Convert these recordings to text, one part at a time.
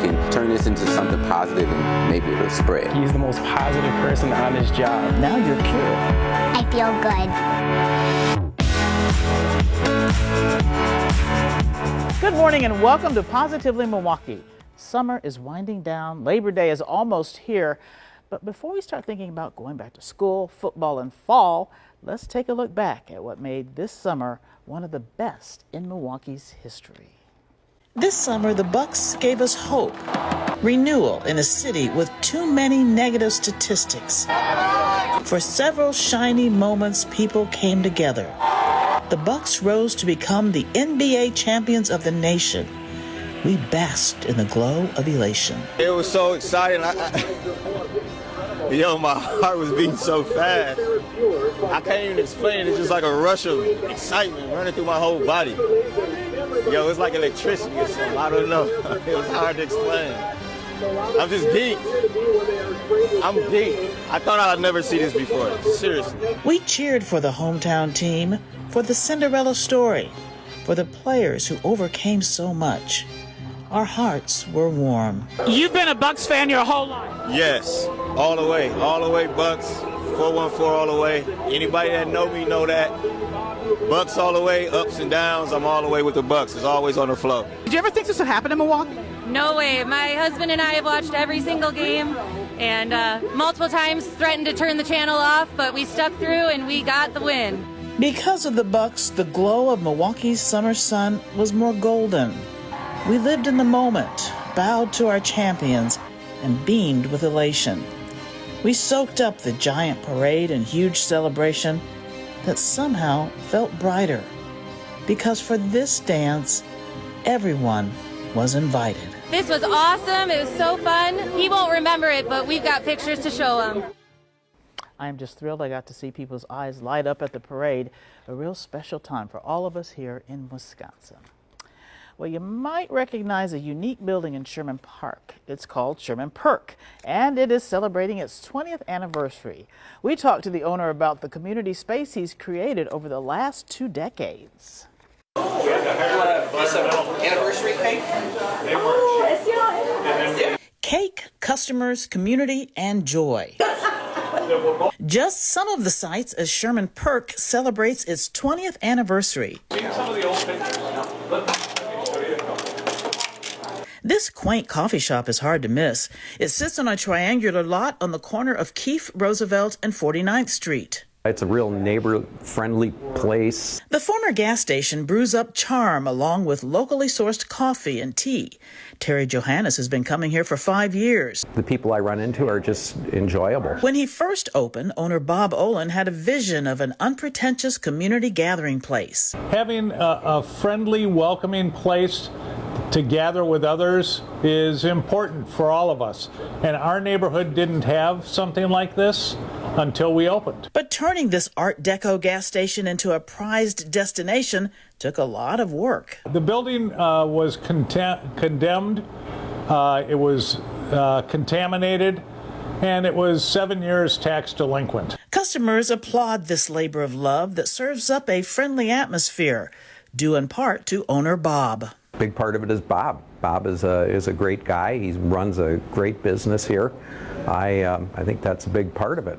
can turn this into something positive and maybe it'll spread. He's the most positive person on his job. Now you're cured. I feel good. Good morning and welcome to Positively Milwaukee. Summer is winding down, Labor Day is almost here, but before we start thinking about going back to school, football, and fall, let's take a look back at what made this summer one of the best in Milwaukee's history. This summer, the Bucks gave us hope. Renewal in a city with too many negative statistics. For several shiny moments, people came together. The Bucks rose to become the NBA champions of the nation. We basked in the glow of elation. It was so exciting. My heart was beating so fast. I can't even explain it. It's just like a rush of excitement running through my whole body. It's like electricity or something. I don't know. It was hard to explain. I'm just geeked. I'm geeked. I thought I'd never see this before. Seriously. We cheered for the hometown team, for the Cinderella story, for the players who overcame so much. Our hearts were warm. You've been a Bucks fan your whole life. Yes, all the way Bucks, 414 all the way. Anybody that know me know that. Bucks all the way, ups and downs, I'm all the way with the Bucks. It's always on the flow. Did you ever think this would happen in Milwaukee? No way. My husband and I have watched every single game and multiple times threatened to turn the channel off, but we stuck through and we got the win. Because of the Bucks, the glow of Milwaukee's summer sun was more golden. We lived in the moment, bowed to our champions, and beamed with elation. We soaked up the giant parade and huge celebration that somehow felt brighter. Because for this dance, everyone was invited. This was awesome. It was so fun. He won't remember it, but we've got pictures to show him. I am just thrilled I got to see people's eyes light up at the parade, a real special time for all of us here in Wisconsin. Well, you might recognize a unique building in Sherman Park. It's called Sherman Perk, and it is celebrating its 20th anniversary. We talked to the owner about the community space he's created over the last 2 decades. Anniversary cake? Cake, customers, community, and joy. Just some of the sights as Sherman Perk celebrates its 20th anniversary. This quaint coffee shop is hard to miss. It sits on a triangular lot on the corner of Keefe, Roosevelt, and 49th Street. It's a real neighbor-friendly place. The former gas station brews up charm along with locally sourced coffee and tea. Terry Johannes has been coming here for 5 years. The people I run into are just enjoyable. When he first opened, owner Bob Olin had a vision of an unpretentious community gathering place. Having a friendly, welcoming place to gather with others is important for all of us. And our neighborhood didn't have something like this until we opened. But turning this Art Deco gas station into a prized destination took a lot of work. The building was condemned, it was contaminated, and it was 7 years tax delinquent. Customers applaud this labor of love that serves up a friendly atmosphere, due in part to owner Bob. Big part of it is Bob. Bob is a great guy. He runs a great business here. I think that's a big part of it.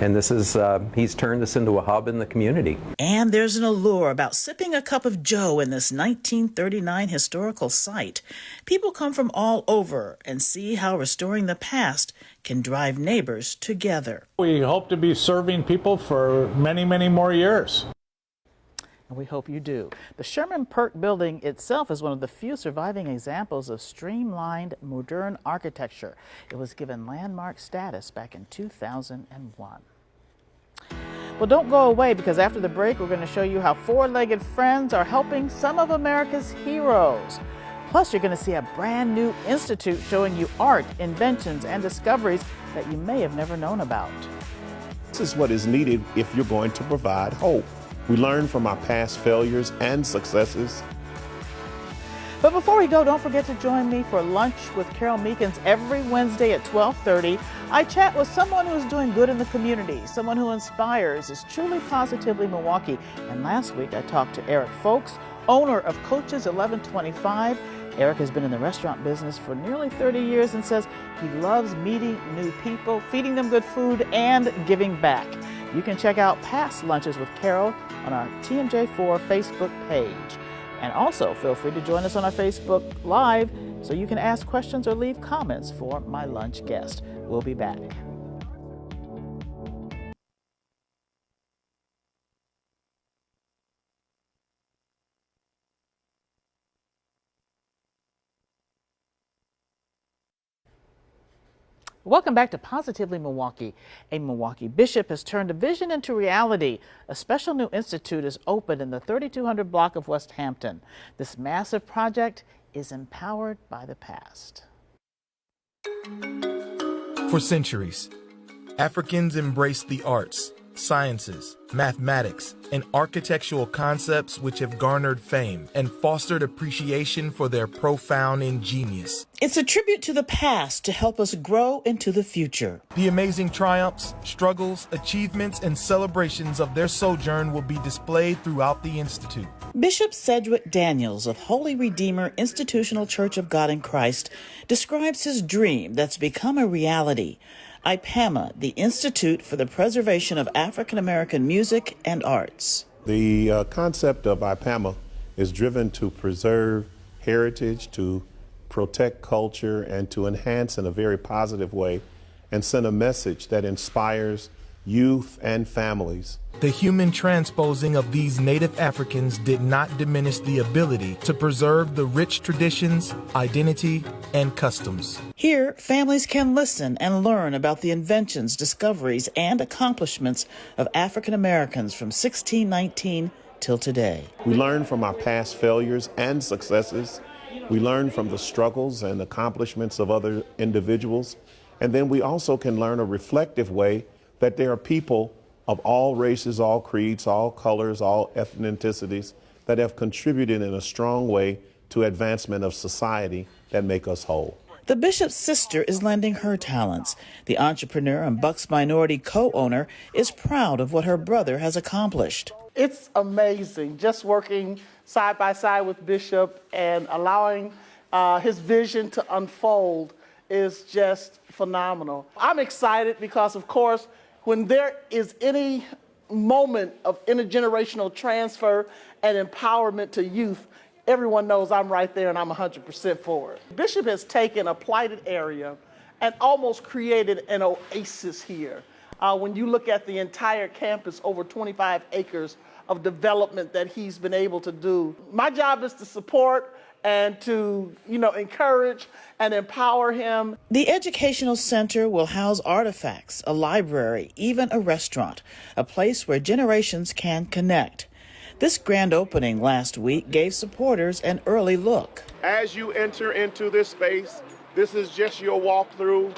And this is he's turned this into a hub in the community. And there's an allure about sipping a cup of joe in this 1939 historical site. People come from all over and see how restoring the past can drive neighbors together. We hope to be serving people for many, many more years. And we hope you do. The Sherman Perk building itself is one of the few surviving examples of streamlined modern architecture. It was given landmark status back in 2001. Well, don't go away, because after the break, we're going to show you how four-legged friends are helping some of America's heroes. Plus, you're going to see a brand new institute showing you art, inventions, and discoveries that you may have never known about. This is what is needed if you're going to provide hope. We learn from our past failures and successes. But before we go, don't forget to join me for lunch with Carole Meekins every Wednesday at 12:30. I chat with someone who is doing good in the community, someone who inspires, is truly Positively Milwaukee. And last week I talked to Eric Folks, owner of Coaches 1125. Eric has been in the restaurant business for nearly 30 years and says he loves meeting new people, feeding them good food, and giving back. You can check out past lunches with Carole on our TMJ4 Facebook page. And also feel free to join us on our Facebook Live so you can ask questions or leave comments for my lunch guest. We'll be back. Welcome back to Positively Milwaukee. A Milwaukee bishop has turned a vision into reality. A special new institute is opened in the 3200 block of West Hampton. This massive project is empowered by the past. For centuries, Africans embraced the arts, sciences, mathematics, and architectural concepts which have garnered fame and fostered appreciation for their profound ingenious. It's a tribute to the past to help us grow into the future. The amazing triumphs, struggles, achievements, and celebrations of their sojourn will be displayed throughout the Institute. Bishop Sedgwick Daniels of Holy Redeemer Institutional Church of God in Christ describes his dream that's become a reality. IPAMA, the Institute for the Preservation of African American Music and Arts. The concept of IPAMA is driven to preserve heritage, to protect culture, and to enhance in a very positive way and send a message that inspires youth and families. The human transposing of these native Africans did not diminish the ability to preserve the rich traditions, identity, and customs. Here, families can listen and learn about the inventions, discoveries, and accomplishments of African Americans from 1619 till today. We learn from our past failures and successes. We learn from the struggles and accomplishments of other individuals. And then we also can learn a reflective way that there are people of all races, all creeds, all colors, all ethnicities that have contributed in a strong way to advancement of society that make us whole. The bishop's sister is lending her talents. The entrepreneur and Bucks Minority co-owner is proud of what her brother has accomplished. It's amazing just working side by side with Bishop and allowing his vision to unfold is just phenomenal. I'm excited because, of course, when there is any moment of intergenerational transfer and empowerment to youth, everyone knows I'm right there and I'm 100% for it. Bishop has taken a plighted area and almost created an oasis here. When you look at the entire campus, over 25 acres of development that he's been able to do. My job is to support and to, encourage and empower him. The Educational Center will house artifacts, a library, even a restaurant, a place where generations can connect. This grand opening last week gave supporters an early look. As you enter into this space, this is just your walkthrough.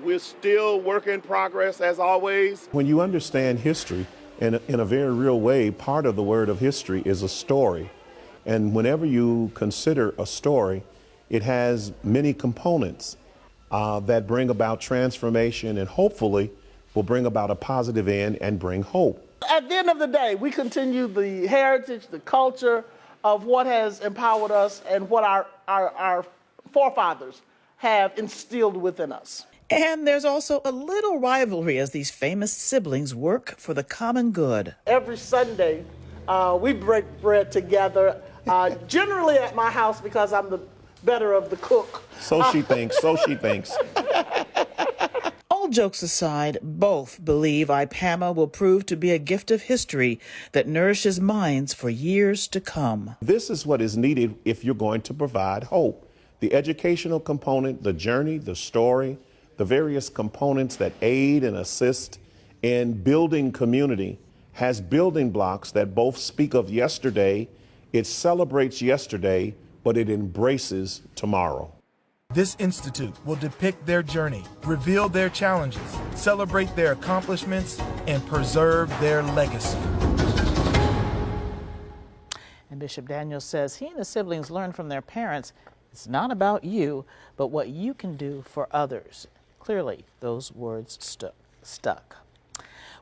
We're still work in progress as always. When you understand history in a very real way, part of the word of history is a story. And whenever you consider a story, it has many components that bring about transformation and hopefully will bring about a positive end and bring hope. At the end of the day, we continue the heritage, the culture of what has empowered us and what our forefathers have instilled within us. And there's also a little rivalry as these famous siblings work for the common good. Every Sunday, we break bread together, generally at my house because I'm the better of the cook. So she thinks. All jokes aside, both believe IPAMA will prove to be a gift of history that nourishes minds for years to come. This is what is needed if you're going to provide hope. The educational component, the journey, the story, the various components that aid and assist in building community has building blocks that both speak of yesterday, it celebrates yesterday, but it embraces tomorrow. This institute will depict their journey, reveal their challenges, celebrate their accomplishments, and preserve their legacy. And Bishop Daniels says he and his siblings learned from their parents. It's not about you, but what you can do for others. Clearly, those words stuck.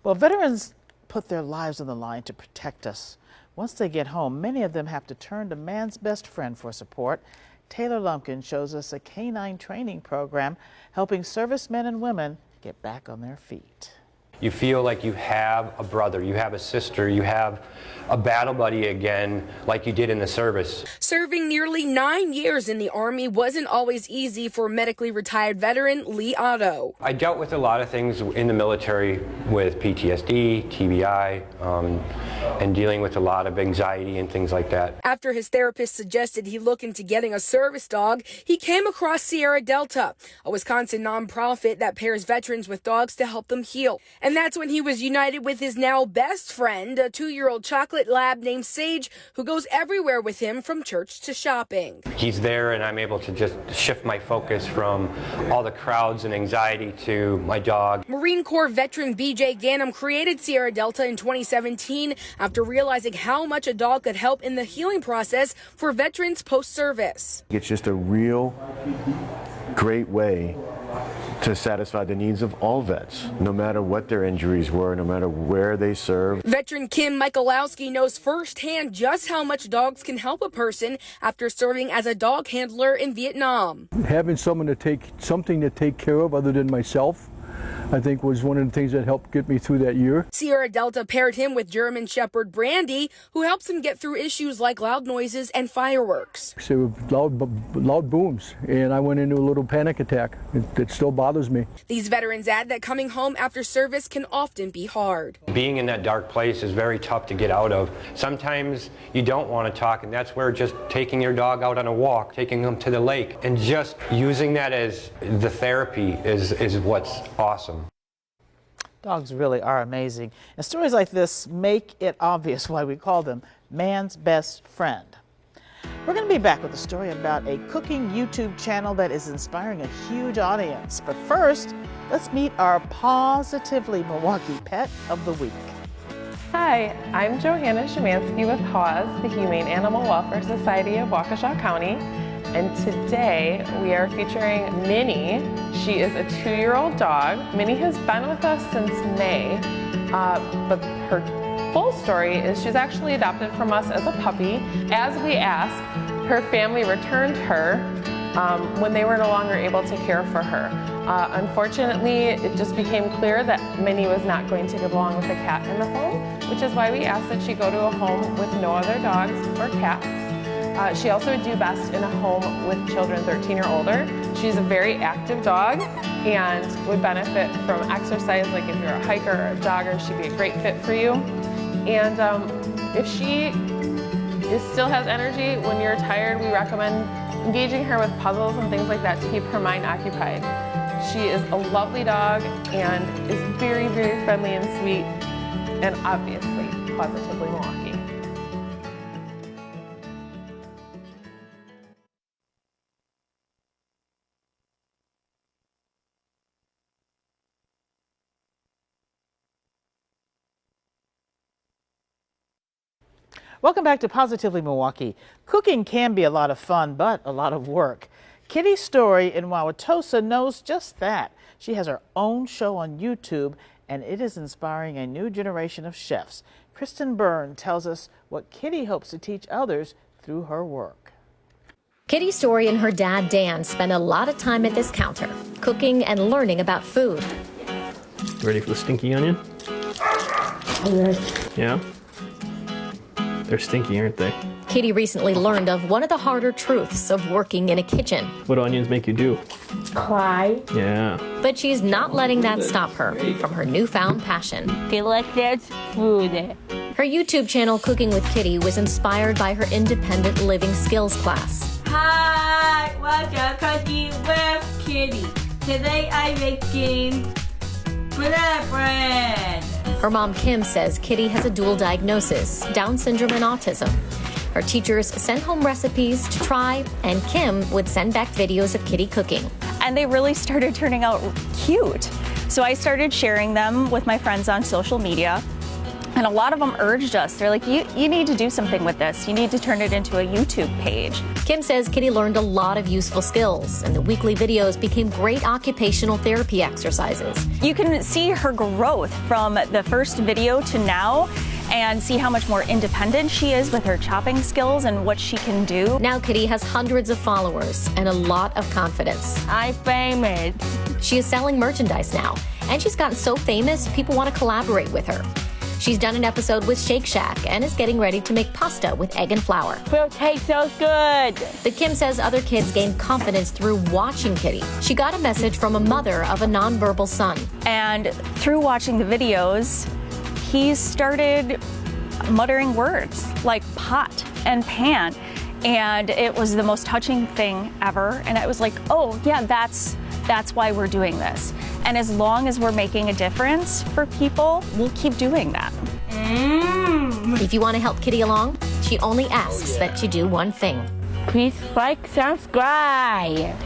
Well, veterans put their lives on the line to protect us. Once they get home, many of them have to turn to man's best friend for support. Taylor Lumpkin shows us a canine training program helping servicemen and women get back on their feet. You feel like you have a brother, you have a sister, you have a battle buddy again, like you did in the service. Serving nearly 9 years in the Army wasn't always easy for medically retired veteran Lee Otto. I dealt with a lot of things in the military with PTSD, TBI, and dealing with a lot of anxiety and things like that. After his therapist suggested he look into getting a service dog, he came across Sierra Delta, a Wisconsin nonprofit that pairs veterans with dogs to help them heal. And that's when he was united with his now best friend, a 2-year-old chocolate lab named Sage, who goes everywhere with him from church to shopping. He's there and I'm able to just shift my focus from all the crowds and anxiety to my dog. Marine Corps veteran BJ Ganem created Sierra Delta in 2017 after realizing how much a dog could help in the healing process for veterans post-service. It's just a real great way to satisfy the needs of all vets, no matter what their injuries were, no matter where they served. Veteran Kim Michalowski knows firsthand just how much dogs can help a person after serving as a dog handler in Vietnam. Having something to take care of other than myself, I think was one of the things that helped get me through that year. Sierra Delta paired him with German Shepherd Brandy, who helps him get through issues like loud noises and fireworks. So loud booms, and I went into a little panic attack. It still bothers me. These veterans add that coming home after service can often be hard. Being in that dark place is very tough to get out of. Sometimes you don't want to talk, and that's where just taking your dog out on a walk, taking them to the lake, and just using that as the therapy is what's awesome. Dogs really are amazing. And stories like this make it obvious why we call them man's best friend. We're going to be back with a story about a cooking YouTube channel that is inspiring a huge audience. But first, let's meet our Positively Milwaukee Pet of the Week. Hi, I'm Johanna Szymanski with PAWS, the Humane Animal Welfare Society of Waukesha County. And today we are featuring Minnie. She is a 2-year-old dog. Minnie has been with us since May, but her full story is she's actually adopted from us as a puppy. As we asked, her family returned her when they were no longer able to care for her. Unfortunately, it just became clear that Minnie was not going to get along with a cat in the home, which is why we asked that she go to a home with no other dogs or cats. She also would do best in a home with children 13 or older. She's a very active dog and would benefit from exercise, like if you're a hiker or a jogger, she'd be a great fit for you. And if she still has energy when you're tired, we recommend engaging her with puzzles and things like that to keep her mind occupied. She is a lovely dog and is very, very friendly and sweet, and obviously Positively Milwaukee. Welcome back to Positively Milwaukee. Cooking can be a lot of fun, but a lot of work. Kitty's story in Wauwatosa knows just that. She has her own show on YouTube, and it is inspiring a new generation of chefs. Kristen Byrne tells us what Kitty hopes to teach others through her work. Kitty Story and her dad, Dan, spend a lot of time at this counter, cooking and learning about food. Ready for the stinky onion? Yeah? They're stinky, aren't they? Kitty recently learned of one of the harder truths of working in a kitchen. What do onions make you do? Cry. Yeah. But she's not letting that stop her from her newfound passion. Delicious food. Her YouTube channel, Cooking with Kitty, was inspired by her independent living skills class. Hi, welcome Cooking with Kitty. Today I'm making bread. Her mom, Kim, says Kitty has a dual diagnosis, Down syndrome and autism. Her teachers sent home recipes to try, and Kim would send back videos of Kitty cooking. And they really started turning out cute. So I started sharing them with my friends on social media. And a lot of them urged us. They're like, you need to do something with this. You need to turn it into a YouTube page. Kim says Kitty learned a lot of useful skills, and the weekly videos became great occupational therapy exercises. You can see her growth from the first video to now. and see how much more independent she is with her chopping skills and what she can do. Now Kitty has hundreds of followers and a lot of confidence. I'm famous. She is selling merchandise now, and she's gotten so famous, people want to collaborate with her. She's done an episode with Shake Shack and is getting ready to make pasta with egg and flour. Will taste so good. The Kim says other kids gained confidence through watching Kitty. She got a message from a mother of a nonverbal son. And through watching the videos, he started muttering words like pot and pan. And it was the most touching thing ever. And I was like, oh yeah, that's why we're doing this. And as long as we're making a difference for people, we'll keep doing that. If you want to help Kitty along, she only asks that you do one thing. Please like, subscribe.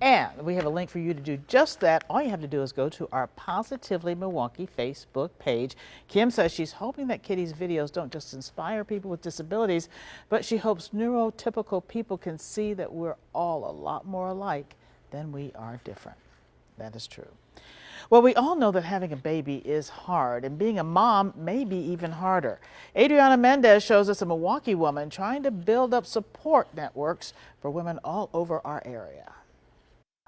And we have a link for you to do just that. All you have to do is go to our Positively Milwaukee Facebook page. Kim says she's hoping that Kitty's videos don't just inspire people with disabilities, but she hopes neurotypical people can see that we're all a lot more alike than we are different. That is true. Well, we all know that having a baby is hard, and being a mom may be even harder. Adriana Mendez shows us a Milwaukee woman trying to build up support networks for women all over our area.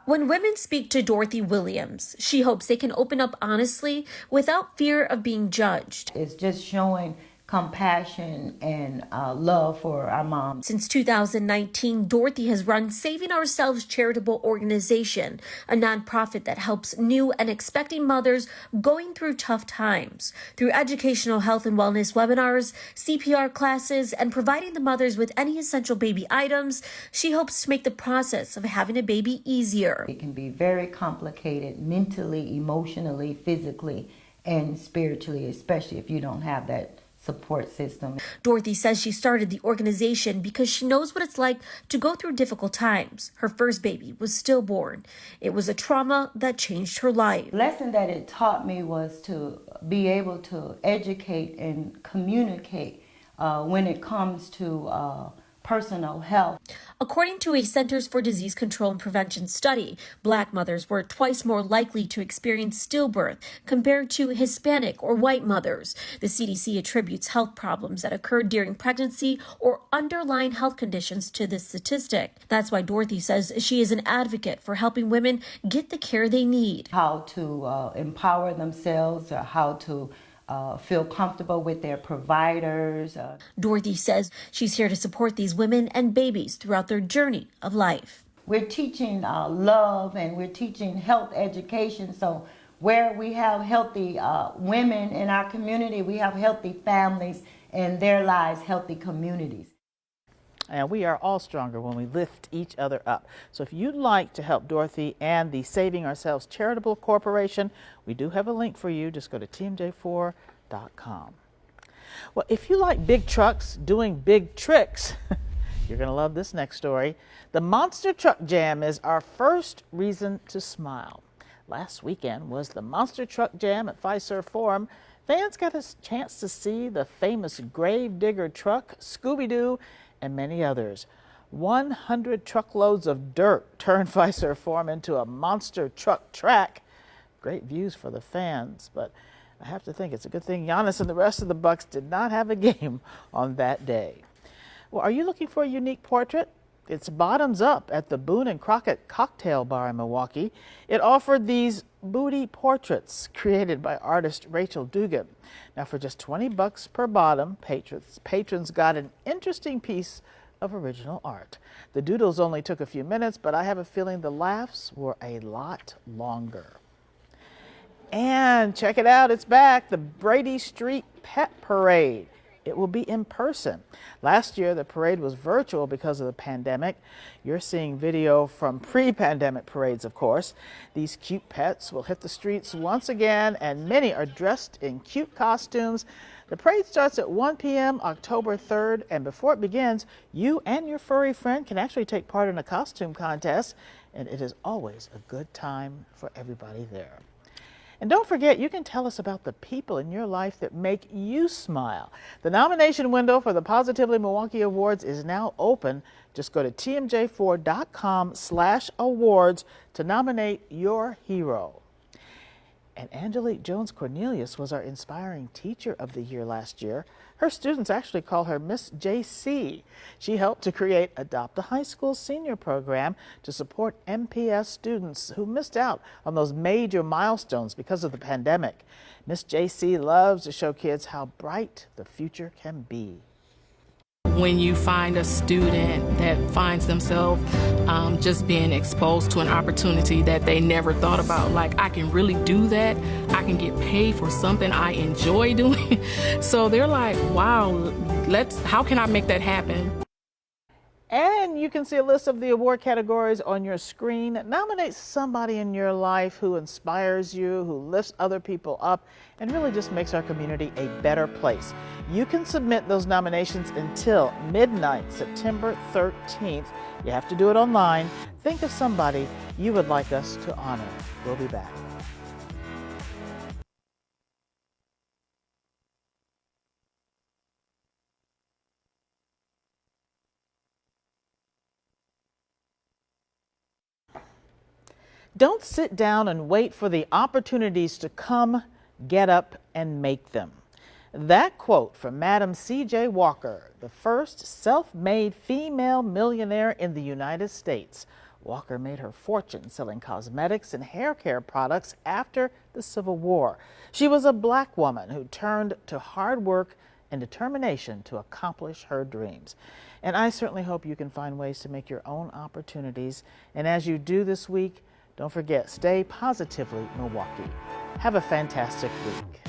When women speak to Dorothy Williams, she hopes they can open up honestly without fear of being judged. It's just showing compassion and love for our moms. Since 2019, Dorothy has run Saving Ourselves Charitable Organization, a nonprofit that helps new and expecting mothers going through tough times. Through educational health and wellness webinars, CPR classes, and providing the mothers with any essential baby items, she hopes to make the process of having a baby easier. It can be very complicated mentally, emotionally, physically, and spiritually, especially if you don't have that support system. Dorothy says she started the organization because she knows what it's like to go through difficult times. Her first baby was stillborn. It was a trauma that changed her life. The lesson that it taught me was to be able to educate and communicate when it comes to personal health. According to a Centers for Disease Control and Prevention study, Black mothers were twice more likely to experience stillbirth compared to Hispanic or white mothers. The CDC attributes health problems that occurred during pregnancy or underlying health conditions to this statistic. That's why Dorothy says she is an advocate for helping women get the care they need. How to empower themselves, or how to feel comfortable with their providers. Dorothy says she's here to support these women and babies throughout their journey of life. We're teaching love, and we're teaching health education. So where we have healthy women in our community, we have healthy families, and their lives healthy communities. And we are all stronger when we lift each other up. So if you'd like to help Dorothy and the Saving Ourselves Charitable Corporation, we do have a link for you. Just go to tmj4.com. Well, if you like big trucks doing big tricks, you're going to love this next story. The Monster Truck Jam is our first reason to smile. Last weekend was the Monster Truck Jam at Fiserv Forum. Fans got a chance to see the famous Gravedigger truck, Scooby-Doo, and many others. 100 truckloads of dirt turned Fiserv Forum into a monster truck track. Great views for the fans, but I have to think it's a good thing Giannis and the rest of the Bucks did not have a game on that day. Well, are you looking for a unique portrait? It's bottoms up at the Boone and Crockett Cocktail Bar in Milwaukee. It offered these booty portraits created by artist Rachel Dugan. Now, for just $20 per bottom, patrons got an interesting piece of original art. The doodles only took a few minutes, but I have a feeling the laughs were a lot longer. And check it out, it's back, the Brady Street Pet Parade. It will be in person. Last year, the parade was virtual because of the pandemic. You're seeing video from pre-pandemic parades, of course. These cute pets will hit the streets once again, and many are dressed in cute costumes. The parade starts at 1 p.m. October 3rd, and before it begins, you and your furry friend can actually take part in a costume contest, and it is always a good time for everybody there. And don't forget, you can tell us about the people in your life that make you smile. The nomination window for the Positively Milwaukee Awards is now open. Just go to tmj4.com/awards to nominate your hero. And Angelique Jones-Cornelius was our Inspiring Teacher of the Year last year. Her students actually call her Miss JC. She helped to create Adopt a High School Senior Program to support MPS students who missed out on those major milestones because of the pandemic. Miss JC loves to show kids how bright the future can be. When you find a student that finds themselves just being exposed to an opportunity that they never thought about, like, I can really do that, I can get paid for something I enjoy doing. So they're like, wow, how can I make that happen? And you can see a list of the award categories on your screen. Nominate somebody in your life who inspires you, who lifts other people up, and really just makes our community a better place. You can submit those nominations until midnight, September 13th. You have to do it online. Think of somebody you would like us to honor. We'll be back. Don't sit down and wait for the opportunities to come. Get up and make them. That quote from Madam C.J. Walker, the first self-made female millionaire in the United States. Walker made her fortune selling cosmetics and hair care products after the Civil War. She was a black woman who turned to hard work and determination to accomplish her dreams. And I certainly hope you can find ways to make your own opportunities. And as you do this week, don't forget, stay positively Milwaukee. Have a fantastic week.